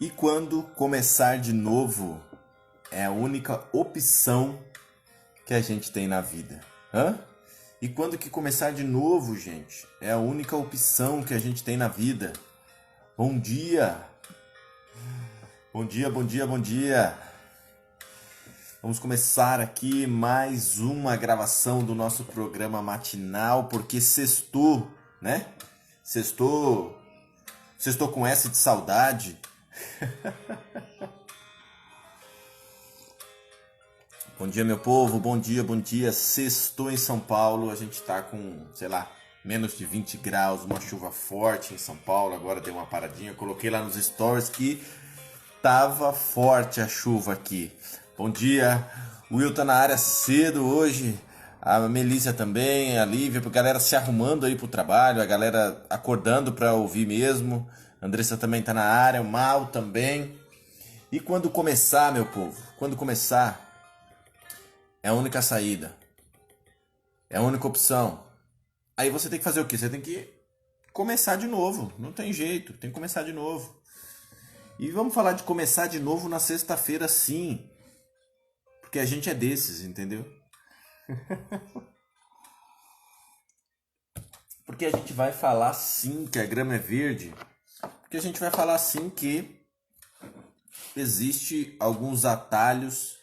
E quando começar de novo é a única opção que a gente tem na vida. Hã? E quando que começar de novo, gente, é a única opção que a gente tem na vida. Bom dia! Bom dia, bom dia, bom dia! Vamos começar aqui mais uma gravação do nosso programa matinal, porque sextou, né? Sextou com S de saudade. Bom dia, meu povo, bom dia, bom dia. Sextou em São Paulo, a gente tá com, sei lá, menos de 20 graus, uma chuva forte em São Paulo. Agora deu uma paradinha, coloquei lá nos stories que tava forte a chuva aqui. Bom dia, o Will tá na área cedo hoje, a Melícia também, a Lívia, a galera se arrumando aí pro trabalho, a galera acordando pra ouvir mesmo. A Andressa também tá na área, o Mal também. E quando começar, meu povo, quando começar, é a única saída, é a única opção. Aí você tem que fazer o quê? Você tem que começar de novo, não tem jeito, tem que começar de novo. E vamos falar de começar de novo na sexta-feira, sim. Porque a gente é desses, entendeu? Porque a gente vai falar sim que a grama é verde. Porque a gente vai falar sim que existe alguns atalhos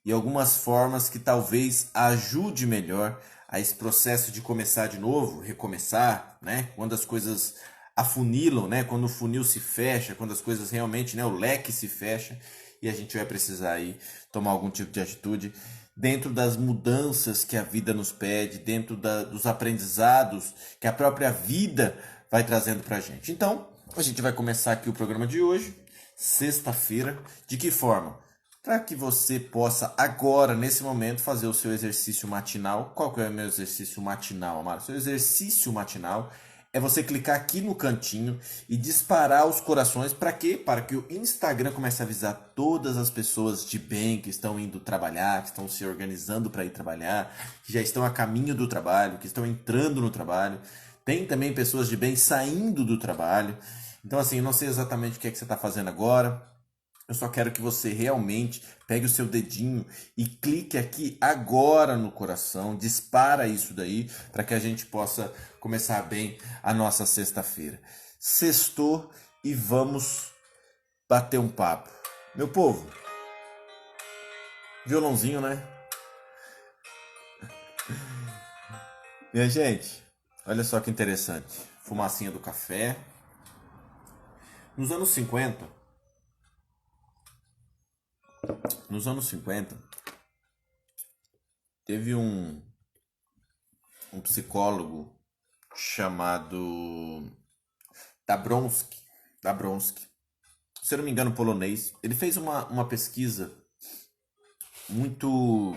e algumas formas que talvez ajude melhor a esse processo de começar de novo, recomeçar, né? Quando as coisas afunilam, né? Quando o funil se fecha, quando as coisas realmente, né? O leque se fecha e a gente vai precisar aí tomar algum tipo de atitude dentro das mudanças que a vida nos pede, dentro dos aprendizados que a própria vida vai trazendo pra gente. Então, a gente vai começar aqui o programa de hoje, sexta-feira. De que forma? Para que você possa agora, nesse momento, fazer o seu exercício matinal. Qual que é o meu exercício matinal, Amaro? O seu exercício matinal é você clicar aqui no cantinho e disparar os corações. Para quê? Para que o Instagram comece a avisar todas as pessoas de bem que estão indo trabalhar, que estão se organizando para ir trabalhar, que já estão a caminho do trabalho, que estão entrando no trabalho. Tem também pessoas de bem saindo do trabalho. Então, assim, eu não sei exatamente o que é que você está fazendo agora. Eu só quero que você realmente pegue o seu dedinho e clique aqui agora no coração, dispara isso daí para que a gente possa começar bem a nossa sexta-feira. Sextou e vamos bater um papo. Meu povo, violãozinho, né? Minha gente, olha só que interessante. Fumacinha do café. Nos anos 50, teve um psicólogo chamado Dabrowski, se eu não me engano polonês. Ele fez uma pesquisa muito,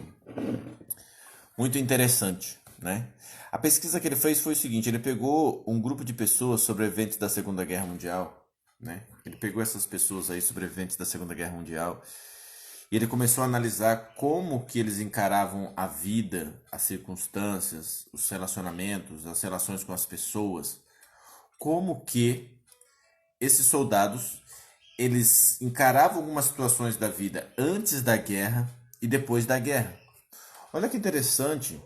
muito interessante, né? A pesquisa que ele fez foi o seguinte: ele pegou um grupo de pessoas sobreviventes da Segunda Guerra Mundial, né? Ele pegou essas pessoas aí sobreviventes da Segunda Guerra Mundial e ele começou a analisar como que eles encaravam a vida, as circunstâncias, os relacionamentos, as relações com as pessoas, como que esses soldados eles encaravam algumas situações da vida antes da guerra e depois da guerra. Olha que interessante,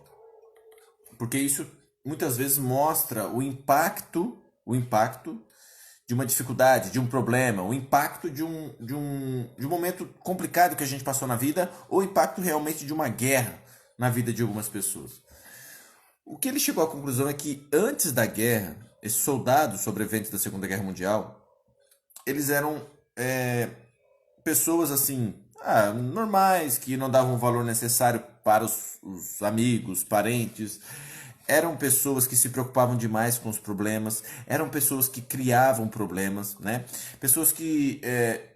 porque isso muitas vezes mostra o impacto de uma dificuldade, de um problema, o impacto de um momento complicado que a gente passou na vida, ou o impacto realmente de uma guerra na vida de algumas pessoas. O que ele chegou à conclusão é que antes da guerra, esses soldados sobreviventes da Segunda Guerra Mundial, eles eram pessoas assim, normais, que não davam o valor necessário para os amigos, parentes. Eram pessoas que se preocupavam demais com os problemas, eram pessoas que criavam problemas, né? Pessoas que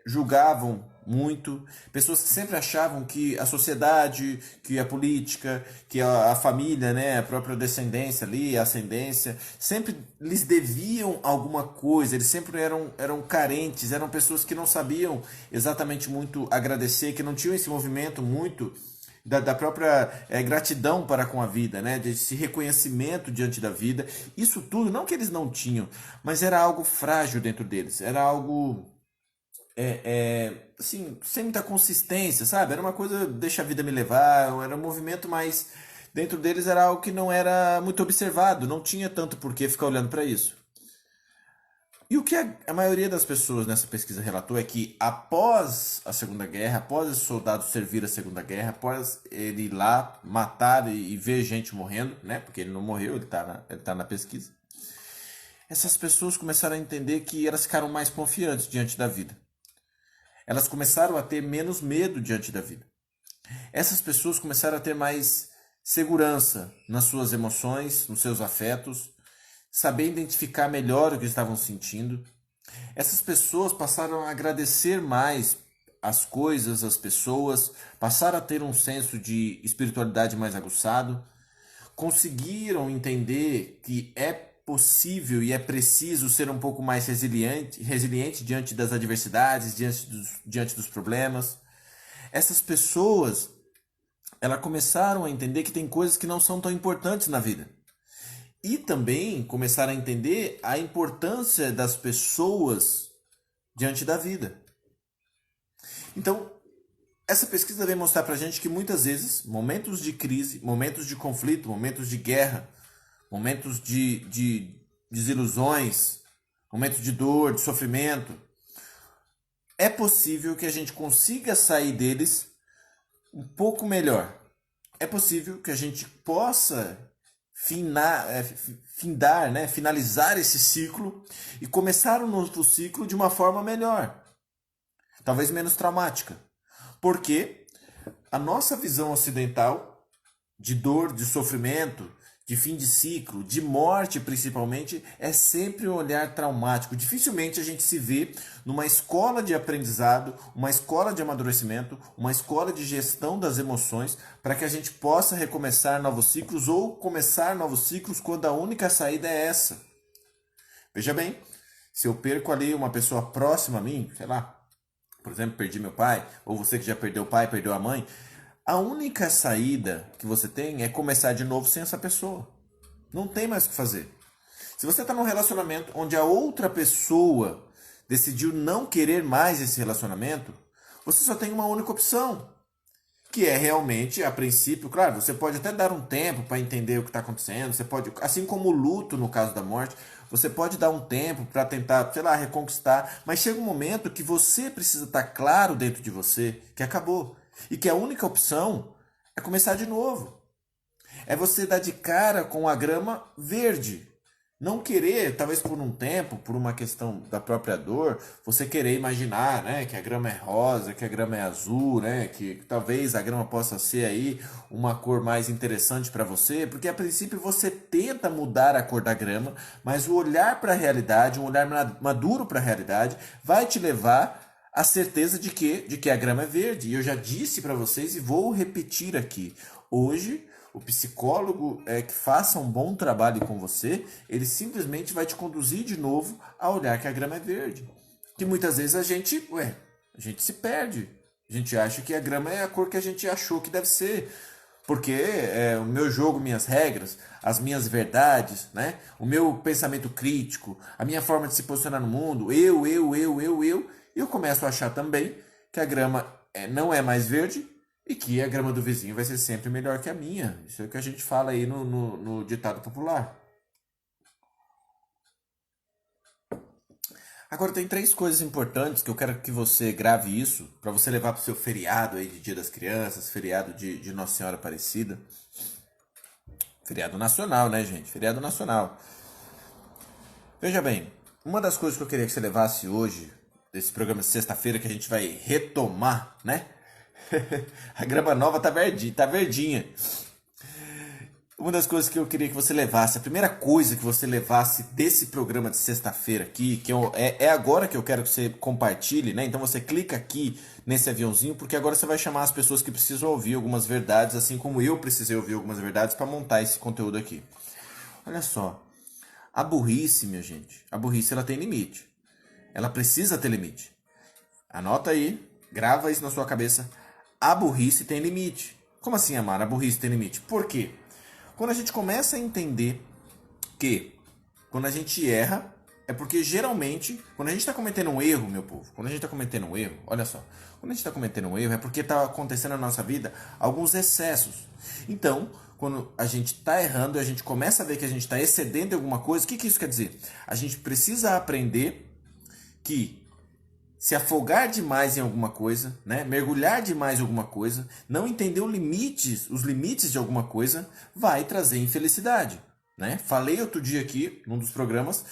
julgavam muito, pessoas que sempre achavam que a sociedade, que a política, que a família, né, a própria descendência ali, a ascendência, sempre lhes deviam alguma coisa, eles sempre eram carentes, eram pessoas que não sabiam exatamente muito agradecer, que não tinham esse movimento muito da própria gratidão para com a vida, né? Desse reconhecimento diante da vida. Isso tudo, não que eles não tinham, mas era algo frágil dentro deles, era algo assim, sem muita consistência, sabe? Era uma coisa, deixa a vida me levar, era um movimento, mas dentro deles era algo que não era muito observado, não tinha tanto por que ficar olhando para isso. E o que a maioria das pessoas nessa pesquisa relatou é que após a Segunda Guerra, após esse soldado servir a Segunda Guerra, após ele ir lá matar e ver gente morrendo, né? Porque ele não morreu, ele tá na pesquisa. Essas pessoas começaram a entender que elas ficaram mais confiantes diante da vida. Elas começaram a ter menos medo diante da vida. Essas pessoas começaram a ter mais segurança nas suas emoções, nos seus afetos, saber identificar melhor o que estavam sentindo. Essas pessoas passaram a agradecer mais as coisas, as pessoas, passaram a ter um senso de espiritualidade mais aguçado, conseguiram entender que é possível e é preciso ser um pouco mais resiliente diante das adversidades, diante dos problemas. Essas pessoas, elas começaram a entender que tem coisas que não são tão importantes na vida. E também começaram a entender a importância das pessoas diante da vida. Então, essa pesquisa vem mostrar pra gente que muitas vezes, momentos de crise, momentos de conflito, momentos de guerra, momentos de desilusões, momentos de dor, de sofrimento, é possível que a gente consiga sair deles um pouco melhor. É possível que a gente possa finalizar esse ciclo e começar um novo ciclo de uma forma melhor, talvez menos traumática. Porque a nossa visão ocidental de dor, de sofrimento, de fim de ciclo, de morte principalmente, é sempre um olhar traumático. Dificilmente a gente se vê numa escola de aprendizado, uma escola de amadurecimento, uma escola de gestão das emoções, para que a gente possa recomeçar novos ciclos ou começar novos ciclos quando a única saída é essa. Veja bem, se eu perco ali uma pessoa próxima a mim, sei lá, por exemplo, perdi meu pai, ou você que já perdeu o pai, perdeu a mãe, a única saída que você tem é começar de novo sem essa pessoa. Não tem mais o que fazer. Se você está num relacionamento onde a outra pessoa decidiu não querer mais esse relacionamento, você só tem uma única opção, que é realmente, a princípio, claro, você pode até dar um tempo para entender o que está acontecendo, você pode, assim como o luto no caso da morte, você pode dar um tempo para tentar, sei lá, reconquistar, mas chega um momento que você precisa estar claro dentro de você que acabou. E que a única opção é começar de novo. É você dar de cara com a grama verde. Não querer, talvez por um tempo, por uma questão da própria dor, você querer imaginar, né, que a grama é rosa, que a grama é azul, né, que talvez a grama possa ser aí uma cor mais interessante para você, porque a princípio você tenta mudar a cor da grama, mas o olhar para a realidade, um olhar maduro para a realidade, vai te levar a certeza de que a grama é verde. E eu já disse para vocês e vou repetir aqui. Hoje, o psicólogo que faça um bom trabalho com você, ele simplesmente vai te conduzir de novo a olhar que a grama é verde. Que muitas vezes a gente se perde. A gente acha que a grama é a cor que a gente achou que deve ser. Porque o meu jogo, minhas regras, as minhas verdades, né? O meu pensamento crítico, a minha forma de se posicionar no mundo, eu começo a achar também que a grama não é mais verde e que a grama do vizinho vai ser sempre melhor que a minha. Isso é o que a gente fala aí no ditado popular. Agora tem três coisas importantes que eu quero que você grave isso para você levar para o seu feriado aí de Dia das Crianças, feriado de Nossa Senhora Aparecida. Feriado nacional, né, gente? Feriado nacional. Veja bem, uma das coisas que eu queria que você levasse hoje, desse programa de sexta-feira que a gente vai retomar, né? A grama nova tá verdinha. Uma das coisas que eu queria que você levasse, a primeira coisa que você levasse desse programa de sexta-feira aqui, é agora que eu quero que você compartilhe, né? Então você clica aqui nesse aviãozinho, porque agora você vai chamar as pessoas que precisam ouvir algumas verdades, assim como eu precisei ouvir algumas verdades para montar esse conteúdo aqui. Olha só, a burrice, minha gente, a burrice ela tem limite. Ela precisa ter limite. Anota aí, grava isso na sua cabeça. A burrice tem limite. Como assim, Amara? A burrice tem limite? Por quê? Quando a gente começa a entender que quando a gente erra, É porque geralmente, quando a gente está cometendo um erro, meu povo, quando a gente está cometendo um erro, olha só, quando a gente está cometendo um erro é porque está acontecendo na nossa vida alguns excessos. Então, quando a gente está errando e a gente começa a ver que a gente está excedendo em alguma coisa, o que isso quer dizer? A gente precisa aprender que se afogar demais em alguma coisa, né, mergulhar demais em alguma coisa, não entender os limites de alguma coisa, vai trazer infelicidade. Né? Falei outro dia aqui, num dos programas,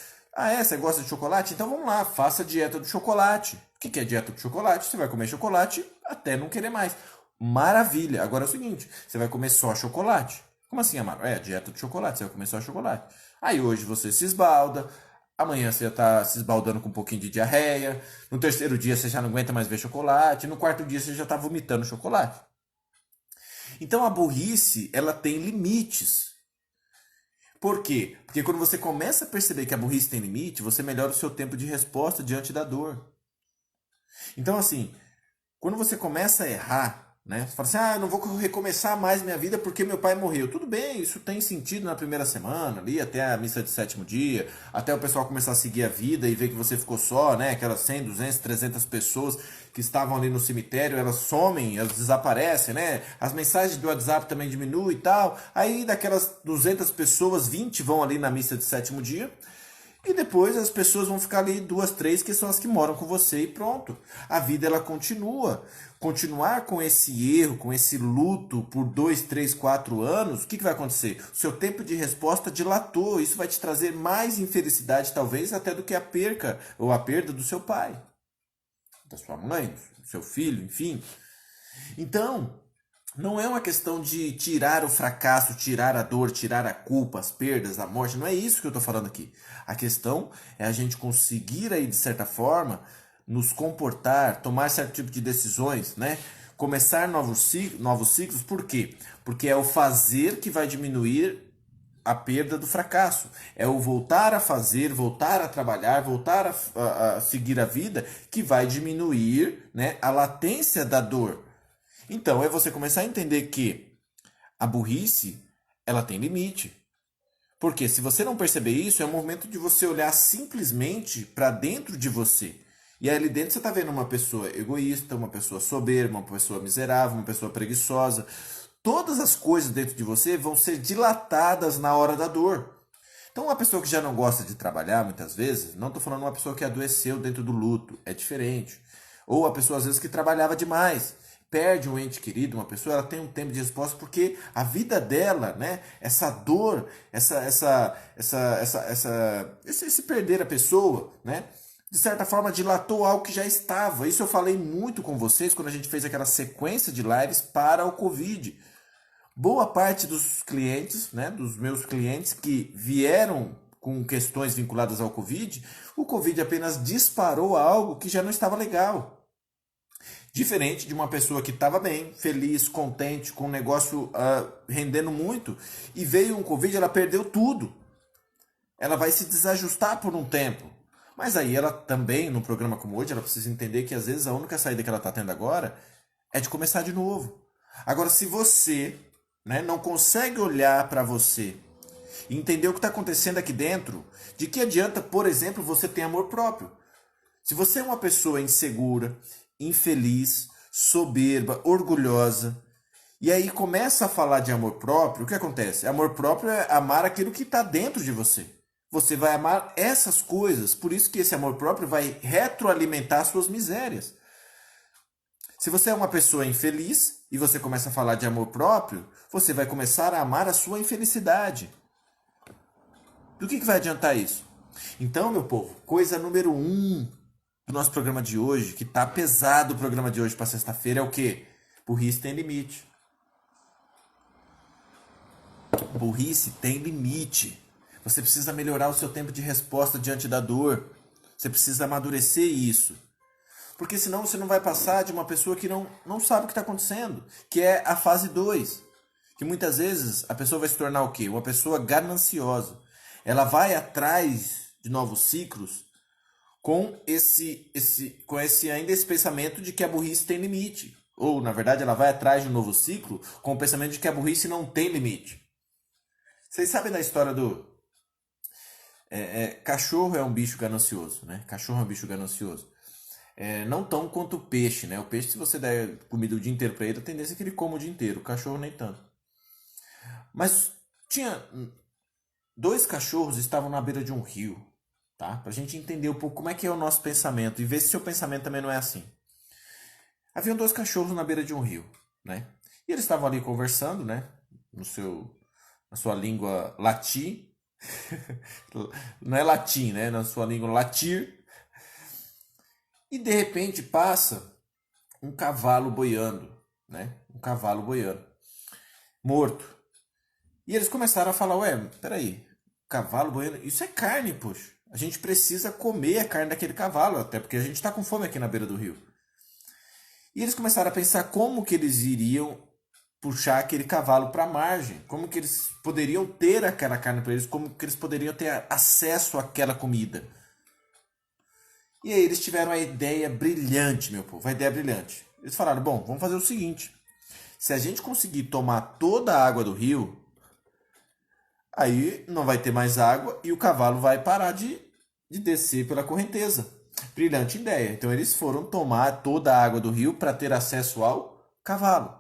você gosta de chocolate? Então vamos lá, faça a dieta do chocolate. O que é a dieta do chocolate? Você vai comer chocolate até não querer mais. Maravilha! Agora é o seguinte, você vai comer só chocolate. Como assim, Amaro? É a dieta do chocolate, você vai comer só chocolate. Aí hoje você se esbalda, amanhã você já está se esbaldando com um pouquinho de diarreia, no terceiro dia você já não aguenta mais ver chocolate, no quarto dia você já está vomitando chocolate. Então a burrice, ela tem limites. Por quê? Porque quando você começa a perceber que a burrice tem limite, você melhora o seu tempo de resposta diante da dor. Então, assim, quando você começa a errar, né? Você fala assim, eu não vou recomeçar mais minha vida porque meu pai morreu. Tudo bem, isso tem sentido na primeira semana, ali até a missa de sétimo dia, até o pessoal começar a seguir a vida e ver que você ficou só, né? Aquelas 100, 200, 300 pessoas que estavam ali no cemitério, elas somem, elas desaparecem, né? As mensagens do WhatsApp também diminuem e tal. Aí daquelas 200 pessoas, 20 vão ali na missa de sétimo dia. E depois as pessoas vão ficar ali 2, 3 que são as que moram com você e pronto. A vida ela continua. Continuar com esse erro, com esse luto por 2, 3, 4 anos, o que vai acontecer? O seu tempo de resposta dilatou. Isso vai te trazer mais infelicidade, talvez, até do que a perca ou a perda do seu pai, da sua mãe, do seu filho, enfim. Então, não é uma questão de tirar o fracasso, tirar a dor, tirar a culpa, as perdas, a morte. Não é isso que eu estou falando aqui. A questão é a gente conseguir aí, de certa forma, nos comportar, tomar certo tipo de decisões, né? Começar novos ciclos. Por quê? Porque é o fazer que vai diminuir a perda do fracasso. É o voltar a fazer, voltar a trabalhar, voltar a seguir a vida que vai diminuir, né, a latência da dor. Então, é você começar a entender que a burrice, ela tem limite. Porque se você não perceber isso, é o momento de você olhar simplesmente para dentro de você. E aí ali dentro você está vendo uma pessoa egoísta, uma pessoa soberba, uma pessoa miserável, uma pessoa preguiçosa. Todas as coisas dentro de você vão ser dilatadas na hora da dor. Então, uma pessoa que já não gosta de trabalhar, muitas vezes, não estou falando uma pessoa que adoeceu dentro do luto, é diferente. Ou a pessoa, às vezes, que trabalhava demais, perde um ente querido, uma pessoa, ela tem um tempo de resposta porque a vida dela, né, essa dor, esse perder a pessoa, né, de certa forma dilatou algo que já estava. Isso eu falei muito com vocês quando a gente fez aquela sequência de lives para o Covid. Boa parte dos clientes, né, dos meus clientes que vieram com questões vinculadas ao Covid, o Covid apenas disparou algo que já não estava legal. Diferente de uma pessoa que estava bem, feliz, contente, com o negócio rendendo muito, e veio um Covid, ela perdeu tudo. Ela vai se desajustar por um tempo. Mas aí ela também, num programa como hoje, ela precisa entender que às vezes a única saída que ela está tendo agora é de começar de novo. Agora, se você, né, não consegue olhar para você e entender o que está acontecendo aqui dentro, de que adianta, por exemplo, você ter amor próprio? Se você é uma pessoa insegura, infeliz, soberba, orgulhosa, e aí começa a falar de amor próprio, o que acontece? Amor próprio é amar aquilo que está dentro de você. Você vai amar essas coisas, por isso que esse amor próprio vai retroalimentar suas misérias. Se você é uma pessoa infeliz e você começa a falar de amor próprio, você vai começar a amar a sua infelicidade. Do que vai adiantar isso? Então, meu povo, coisa número 1 do nosso programa de hoje, que tá pesado o programa de hoje para sexta-feira, é o quê? Burrice tem limite. Burrice tem limite. Você precisa melhorar o seu tempo de resposta diante da dor. Você precisa amadurecer isso. Porque senão você não vai passar de uma pessoa que não sabe o que está acontecendo, que é a fase 2. Que muitas vezes a pessoa vai se tornar o quê? Uma pessoa gananciosa. Ela vai atrás de novos ciclos com esse pensamento de que a burrice tem limite. Ou, na verdade, ela vai atrás de um novo ciclo com o pensamento de que a burrice não tem limite. Vocês sabem da história Cachorro é um bicho ganancioso, né? Cachorro é um bicho ganancioso. Não tão quanto o peixe, né? O peixe, se você der comida o dia inteiro para ele, a tendência é que ele coma o dia inteiro. O cachorro nem tanto. Mas tinha dois cachorros estavam na beira de um rio, tá? Pra gente entender um pouco como é que é o nosso pensamento e ver se seu pensamento também não é assim. Haviam dois cachorros na beira de um rio, né? E eles estavam ali conversando, né? No seu, na sua língua latim, não é latim, né? Na sua língua latir. E de repente passa um cavalo boiando, né? Um cavalo boiando, morto. E eles começaram a falar, ué, peraí, cavalo boiando, isso é carne, poxa. A gente precisa comer a carne daquele cavalo, até porque a gente está com fome aqui na beira do rio. E eles começaram a pensar como que eles iriam puxar aquele cavalo para a margem, como que eles poderiam ter aquela carne para eles, como que eles poderiam ter acesso àquela comida. E aí eles tiveram a ideia brilhante, meu povo, a ideia brilhante. Eles falaram, bom, vamos fazer o seguinte, se a gente conseguir tomar toda a água do rio, aí não vai ter mais água e o cavalo vai parar de descer pela correnteza. Brilhante ideia. Então eles foram tomar toda a água do rio para ter acesso ao cavalo.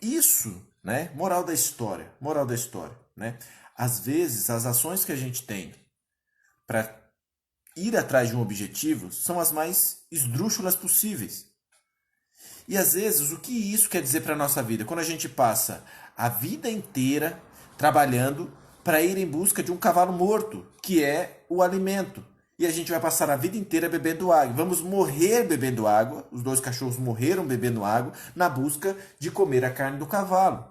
Isso, né? Moral da história, né? Às vezes as ações que a gente tem para ir atrás de um objetivo são as mais esdrúxulas possíveis. E às vezes o que isso quer dizer para a nossa vida? Quando a gente passa a vida inteira trabalhando para ir em busca de um cavalo morto, que é o alimento. E a gente vai passar a vida inteira bebendo água. Vamos morrer bebendo água. Os dois cachorros morreram bebendo água na busca de comer a carne do cavalo.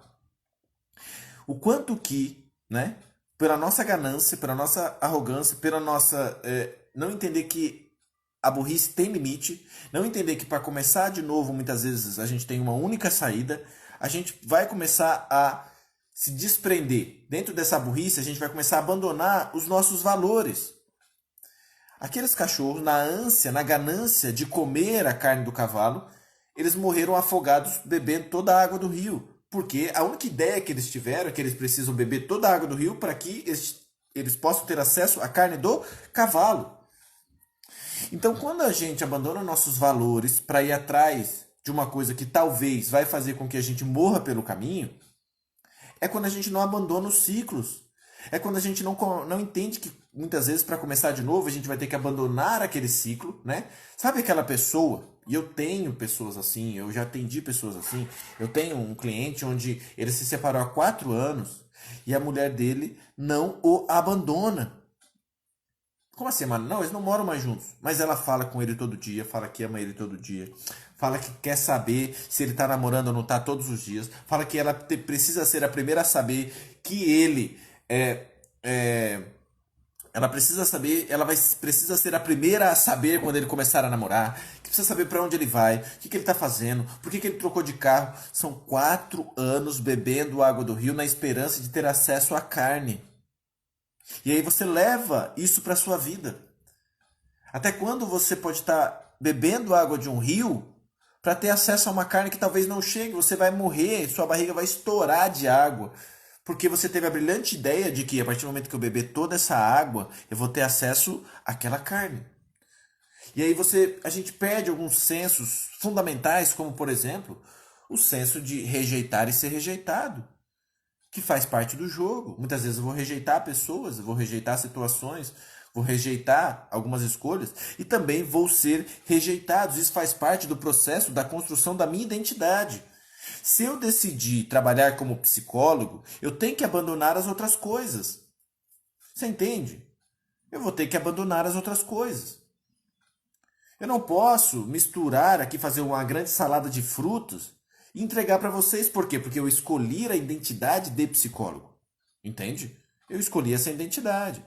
O quanto que, né, pela nossa ganância, pela nossa arrogância, pela nossa não entender que a burrice tem limite, não entender que para começar de novo, muitas vezes a gente tem uma única saída, a gente vai começar a se desprender. Dentro dessa burrice, a gente vai começar a abandonar os nossos valores. Aqueles cachorros, na ânsia, na ganância de comer a carne do cavalo, eles morreram afogados bebendo toda a água do rio. Porque a única ideia que eles tiveram é que eles precisam beber toda a água do rio para que eles possam ter acesso à carne do cavalo. Então, quando a gente abandona nossos valores para ir atrás de uma coisa que talvez vai fazer com que a gente morra pelo caminho, é quando a gente não abandona os ciclos. É quando a gente não entende que muitas vezes para começar de novo a gente vai ter que abandonar aquele ciclo, né? Sabe aquela pessoa? E eu tenho pessoas assim, eu já atendi pessoas assim. Eu tenho um cliente onde ele se separou há 4 anos e a mulher dele não o abandona. Como assim, mano? Não, eles não moram mais juntos. Mas ela fala com ele todo dia, fala que ama ele todo dia. Fala que quer saber se ele tá namorando ou não tá todos os dias. Fala que ela precisa ser a primeira a saber que ele ela precisa saber, precisa ser a primeira a saber quando ele começar a namorar, que precisa saber para onde ele vai, o que ele tá fazendo, por que ele trocou de carro. São 4 anos bebendo água do rio na esperança de ter acesso à carne. E aí você leva isso para sua vida. Até quando você pode estar bebendo água de um rio para ter acesso a uma carne que talvez não chegue? Você vai morrer, sua barriga vai estourar de água. Porque você teve a brilhante ideia de que a partir do momento que eu beber toda essa água, eu vou ter acesso àquela carne. E aí a gente perde alguns sensos fundamentais, como por exemplo, o senso de rejeitar e ser rejeitado, que faz parte do jogo. Muitas vezes eu vou rejeitar pessoas, eu vou rejeitar situações, vou rejeitar algumas escolhas e também vou ser rejeitado. Isso faz parte do processo da construção da minha identidade. Se eu decidir trabalhar como psicólogo, eu tenho que abandonar as outras coisas. Você entende? Eu vou ter que abandonar as outras coisas. Eu não posso misturar aqui, fazer uma grande salada de frutos e entregar para vocês. Por quê? Porque eu escolhi a identidade de psicólogo. Entende? Eu escolhi essa identidade.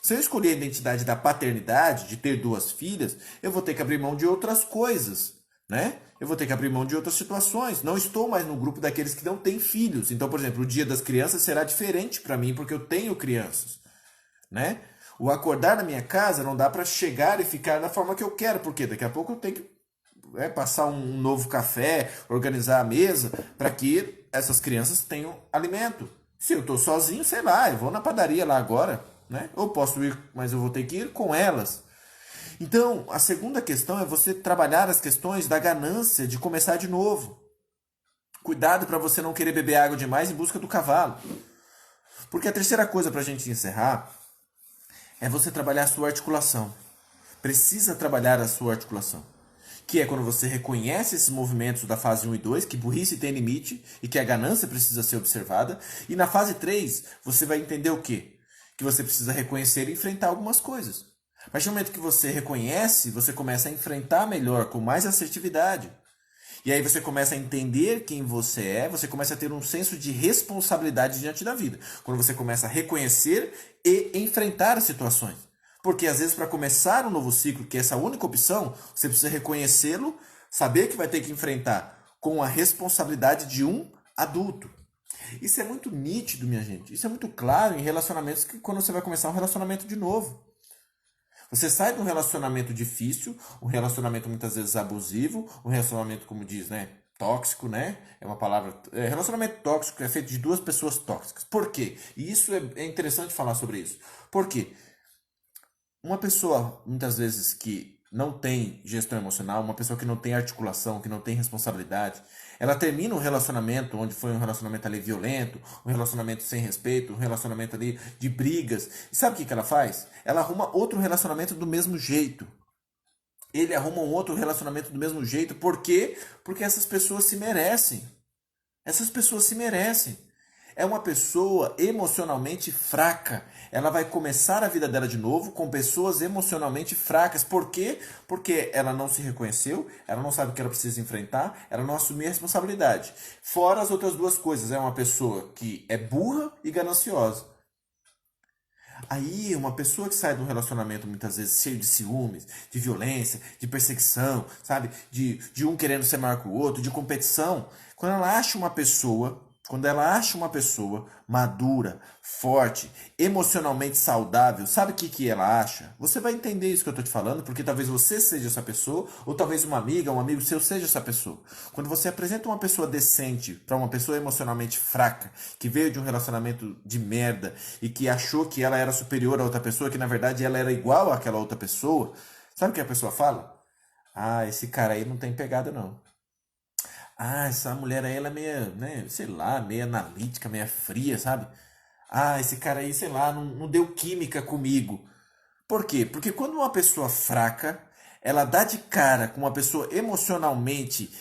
Se eu escolher a identidade da paternidade, de ter 2 filhas, eu vou ter que abrir mão de outras coisas, né? Eu vou ter que abrir mão de outras situações. Não estou mais no grupo daqueles que não têm filhos. Então, por exemplo, o dia das crianças será diferente para mim porque eu tenho crianças, né? O acordar na minha casa não dá para chegar e ficar da forma que eu quero, porque daqui a pouco eu tenho que passar um novo café, organizar a mesa para que essas crianças tenham alimento. Se eu estou sozinho, sei lá, eu vou na padaria lá agora, né? Eu posso ir, mas eu vou ter que ir com elas. Então, a segunda questão é você trabalhar as questões da ganância de começar de novo. Cuidado para você não querer beber água demais em busca do cavalo. Porque a terceira coisa para a gente encerrar é você trabalhar a sua articulação. Precisa trabalhar a sua articulação. Que é quando você reconhece esses movimentos da fase 1 e 2, que burrice tem limite e que a ganância precisa ser observada. E na fase 3, você vai entender o quê? Que você precisa reconhecer e enfrentar algumas coisas. A partir do momento que você reconhece, você começa a enfrentar melhor, com mais assertividade. E aí você começa a entender quem você é, você começa a ter um senso de responsabilidade diante da vida. Quando você começa a reconhecer e enfrentar as situações. Porque às vezes para começar um novo ciclo, que é essa única opção, você precisa reconhecê-lo, saber que vai ter que enfrentar com a responsabilidade de um adulto. Isso é muito nítido, minha gente. Isso é muito claro em relacionamentos que quando você vai começar um relacionamento de novo. Você sai de um relacionamento difícil, um relacionamento muitas vezes abusivo, um relacionamento, como diz, né? Tóxico, né? É uma palavra. Relacionamento tóxico é feito de duas pessoas tóxicas. Por quê? E isso é interessante falar sobre isso. Por quê? Uma pessoa, muitas vezes, que não tem gestão emocional, uma pessoa que não tem articulação, que não tem responsabilidade, ela termina um relacionamento onde foi um relacionamento ali violento, um relacionamento sem respeito, um relacionamento ali de brigas. E sabe o que ela faz? Ela arruma outro relacionamento do mesmo jeito. Ele arruma um outro relacionamento do mesmo jeito. Por quê? Porque essas pessoas se merecem. Essas pessoas se merecem. É uma pessoa emocionalmente fraca. Ela vai começar a vida dela de novo com pessoas emocionalmente fracas. Por quê? Porque ela não se reconheceu, ela não sabe o que ela precisa enfrentar, ela não assumiu a responsabilidade. Fora as outras duas coisas, é uma pessoa que é burra e gananciosa. Aí, uma pessoa que sai de um relacionamento muitas vezes cheio de ciúmes, de violência, de perseguição, sabe? De um querendo ser maior que o outro, de competição. Quando ela acha uma pessoa madura, forte, emocionalmente saudável, sabe o que ela acha? Você vai entender isso que eu estou te falando, porque talvez você seja essa pessoa, ou talvez uma amiga, um amigo seu seja essa pessoa. Quando você apresenta uma pessoa decente para uma pessoa emocionalmente fraca, que veio de um relacionamento de merda e que achou que ela era superior a outra pessoa, que na verdade ela era igual àquela outra pessoa, sabe o que a pessoa fala? Ah, esse cara aí não tem pegada não. Ah, essa mulher aí, ela é meio, né, sei lá, meio analítica, meio fria, sabe? Ah, esse cara aí, sei lá, não deu química comigo. Por quê? Porque quando uma pessoa fraca, ela dá de cara com uma pessoa emocionalmente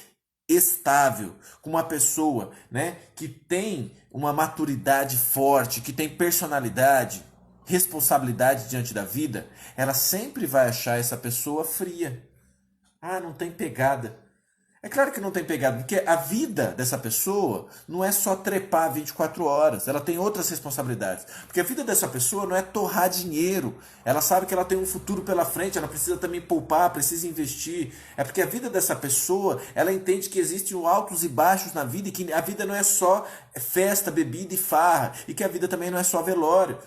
estável, com uma pessoa, né, que tem uma maturidade forte, que tem personalidade, responsabilidade diante da vida, ela sempre vai achar essa pessoa fria. Ah, não tem pegada. É claro que não tem pegada, porque a vida dessa pessoa não é só trepar 24 horas, ela tem outras responsabilidades. Porque a vida dessa pessoa não é torrar dinheiro, ela sabe que ela tem um futuro pela frente, ela precisa também poupar, precisa investir. É porque a vida dessa pessoa, ela entende que existem altos e baixos na vida e que a vida não é só festa, bebida e farra, e que a vida também não é só velório.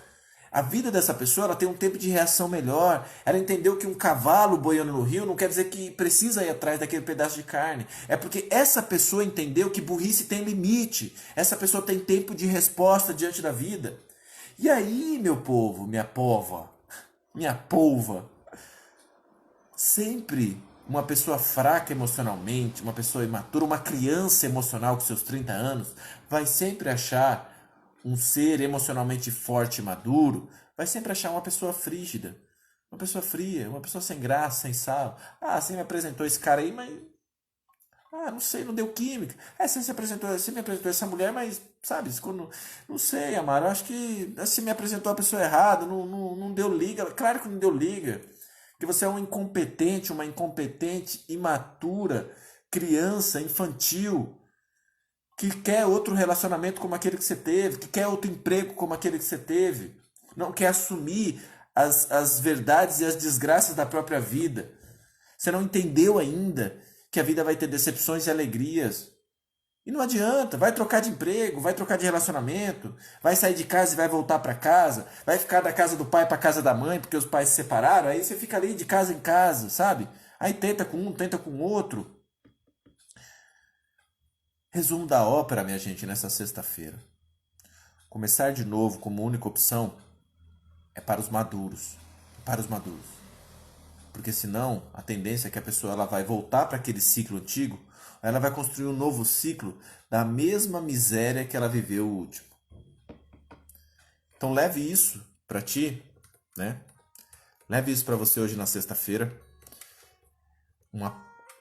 A vida dessa pessoa ela tem um tempo de reação melhor. Ela entendeu que um cavalo boiando no rio não quer dizer que precisa ir atrás daquele pedaço de carne. É porque essa pessoa entendeu que burrice tem limite. Essa pessoa tem tempo de resposta diante da vida. E aí, meu povo, minha polva, sempre uma pessoa fraca emocionalmente, uma pessoa imatura, uma criança emocional com seus 30 anos, vai sempre achar um ser emocionalmente forte e maduro, vai sempre achar uma pessoa frígida, uma pessoa fria, uma pessoa sem graça, sem sal. Ah, você me apresentou esse cara aí, mas. Ah, não sei, não deu química. Você me apresentou essa mulher, mas, sabe, quando. Não sei, Amaro, eu acho que você me apresentou a pessoa errada, não deu liga. Claro que não deu liga. Que você é um incompetente, uma incompetente, imatura, criança, infantil, que quer outro relacionamento como aquele que você teve, que quer outro emprego como aquele que você teve, não quer assumir as verdades e as desgraças da própria vida. Você não entendeu ainda que a vida vai ter decepções e alegrias. E não adianta, vai trocar de emprego, vai trocar de relacionamento, vai sair de casa e vai voltar para casa, vai ficar da casa do pai para casa da mãe porque os pais se separaram, aí você fica ali de casa em casa, sabe? Aí tenta com um, tenta com o outro. Resumo da ópera, minha gente, nessa sexta-feira. Começar de novo como única opção é para os maduros. É para os maduros. Porque senão, a tendência é que a pessoa ela vai voltar para aquele ciclo antigo, ela vai construir um novo ciclo da mesma miséria que ela viveu o último. Então leve isso para ti, né? Leve isso para você hoje na sexta-feira.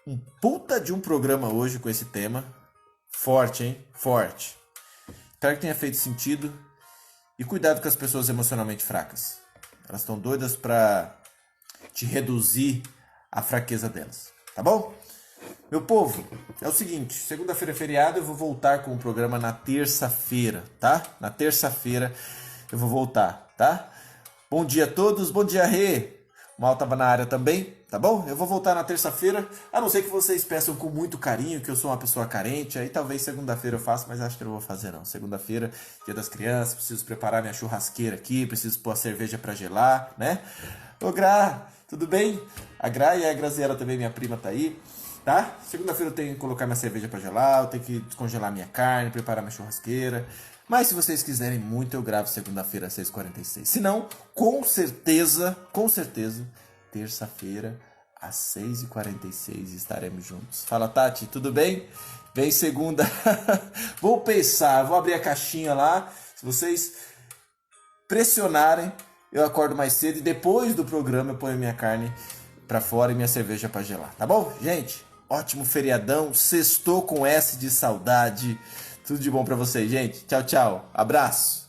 Um puta de um programa hoje com esse tema. Forte, hein? Forte. Espero que tenha feito sentido. E cuidado com as pessoas emocionalmente fracas. Elas estão doidas para te reduzir a fraqueza delas. Tá bom? Meu povo, é o seguinte. Segunda-feira é feriado. Eu vou voltar com o programa na terça-feira, tá? Na terça-feira eu vou voltar, tá? Bom dia a todos. Bom dia, Rê. O Mal tava na área também, tá bom? Eu vou voltar na terça-feira, a não ser que vocês peçam com muito carinho, que eu sou uma pessoa carente, aí talvez segunda-feira eu faça, mas acho que eu não vou fazer não. Segunda-feira, dia das crianças, preciso preparar minha churrasqueira aqui, preciso pôr a cerveja pra gelar, né? Ô Gra, tudo bem? A Gra e a Graziela também, minha prima, tá aí, tá? Segunda-feira eu tenho que colocar minha cerveja pra gelar, eu tenho que descongelar minha carne, preparar minha churrasqueira. Mas se vocês quiserem muito, eu gravo segunda-feira às 6h46. Se não, com certeza, terça-feira às 6h46 estaremos juntos. Fala, Tati, tudo bem? Vem segunda. Vou pensar, vou abrir a caixinha lá. Se vocês pressionarem, eu acordo mais cedo e depois do programa eu ponho minha carne pra fora e minha cerveja pra gelar. Tá bom? Gente, ótimo feriadão. Sextou com S de saudade. Tudo de bom pra vocês, gente. Tchau, tchau. Abraço.